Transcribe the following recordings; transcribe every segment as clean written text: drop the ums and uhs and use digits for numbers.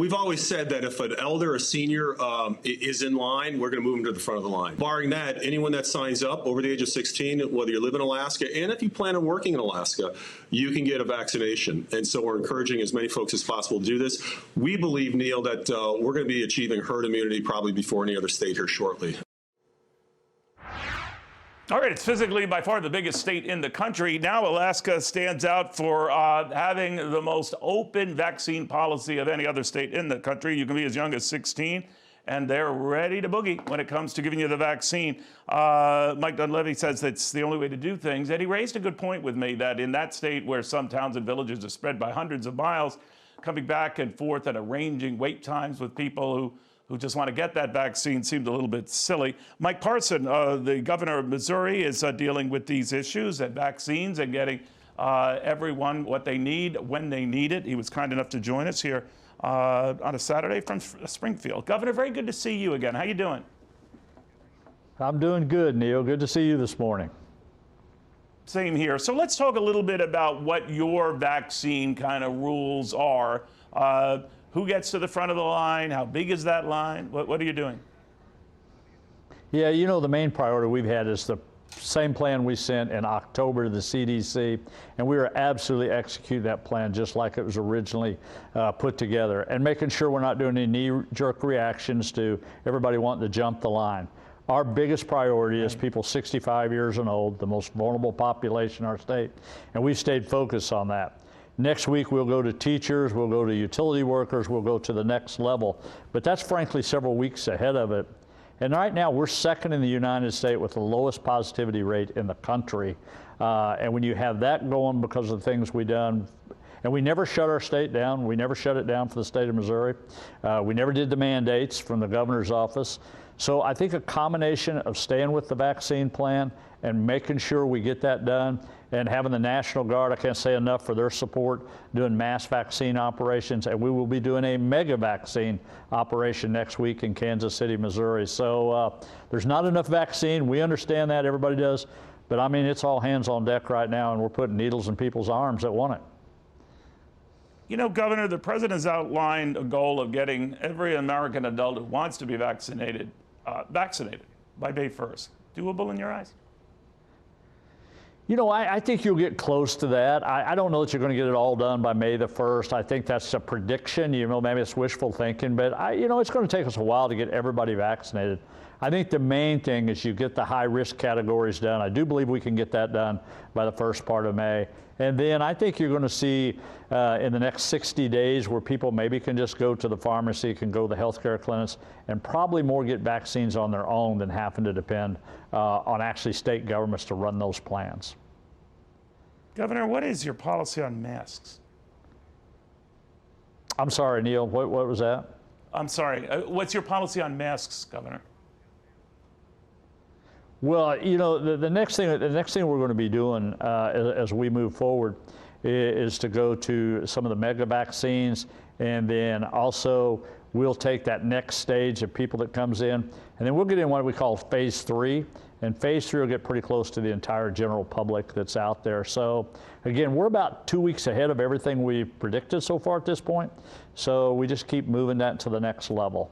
We've always said that if an elder or senior is in line, we're going to move them to the front of the line. Barring that, anyone that signs up over the age of 16, whether you live in Alaska and if you plan on working in Alaska, you can get a vaccination. And so we're encouraging as many folks as possible to do this. We believe, Neil, that we're going to be achieving herd immunity probably before any other state here shortly. All right, it's physically by far the biggest state in the country. Now Alaska stands out for having the most open vaccine policy of any other state in the country. You can be as young as 16, and they're ready to boogie when it comes to giving you the vaccine. Mike Dunleavy says that's the only way to do things. And he raised a good point with me that in that state where some towns and villages are spread by hundreds of miles, coming back and forth and arranging wait times with people who just want to get that vaccine seemed a little bit silly. Mike Parson, the governor of Missouri, is dealing with these issues and vaccines and getting everyone what they need when they need it. He was kind enough to join us here on a Saturday from Springfield. Governor, very good to see you again. How you doing? I'm doing good, Neil. Good to see you this morning. Same here. So let's talk a little bit about what your vaccine kind of rules are. Who gets to the front of the line? How big is that line? What are you doing? Yeah, you know, the main priority we've had is the same plan we sent in October to the CDC, and we are absolutely executing that plan just like it was originally put together, and making sure we're not doing any knee-jerk reactions to everybody wanting to jump the line. Our biggest priority is people 65 years and old, the most vulnerable population in our state, and we've stayed focused on that. Next week, we'll go to teachers, we'll go to utility workers, we'll go to the next level. But that's frankly several weeks ahead of it. And right now, we're second in the United States with the lowest positivity rate in the country. And when you have that going because of the things we've done, and we never shut our state down. We never shut it down for the state of Missouri. We never did the mandates from the governor's office. So I think a combination of staying with the vaccine plan and making sure we get that done, and having the National Guard, I can't say enough for their support, doing mass vaccine operations, and we will be doing a mega vaccine operation next week in Kansas City, Missouri. So there's not enough vaccine. We understand that, everybody does, but I mean, it's all hands on deck right now, and we're putting needles in people's arms that want it. You know, Governor, the president's outlined a goal of getting every American adult who wants to be vaccinated, vaccinated by May 1st. Doable in your eyes? You know, I think you'll get close to that. I don't know that you're going to get it all done by May the 1st. I think that's a prediction. You know, maybe it's wishful thinking, but you know, it's going to take us a while to get everybody vaccinated. I think the main thing is you get the high-risk categories done. I do believe we can get that done by the first part of May. And then I think you're going to see in the next 60 days where people maybe can just go to the pharmacy, can go to the healthcare clinics, and probably more get vaccines on their own than having to depend on actually state governments to run those plans. Governor, what is your policy on masks? I'm sorry, Neil, what was that? I'm sorry, what's your policy on masks, Governor? Well, you know, the next thing we're going to be doing as we move forward is to go to some of the mega vaccines, and then also we'll take that next stage of people that comes in, and then we'll get in what we call phase 3, and phase 3 will get pretty close to the entire general public that's out there. So again, we're about 2 weeks ahead of everything we've predicted so far at this point, so we just keep moving that to the next level.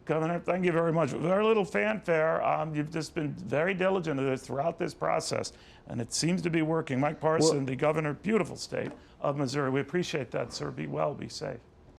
Governor, thank you very much. Very little fanfare. You've just been very diligent throughout this process, and it seems to be working. Mike Parson, the governor, beautiful state of Missouri. We appreciate that, sir. Be well, be safe.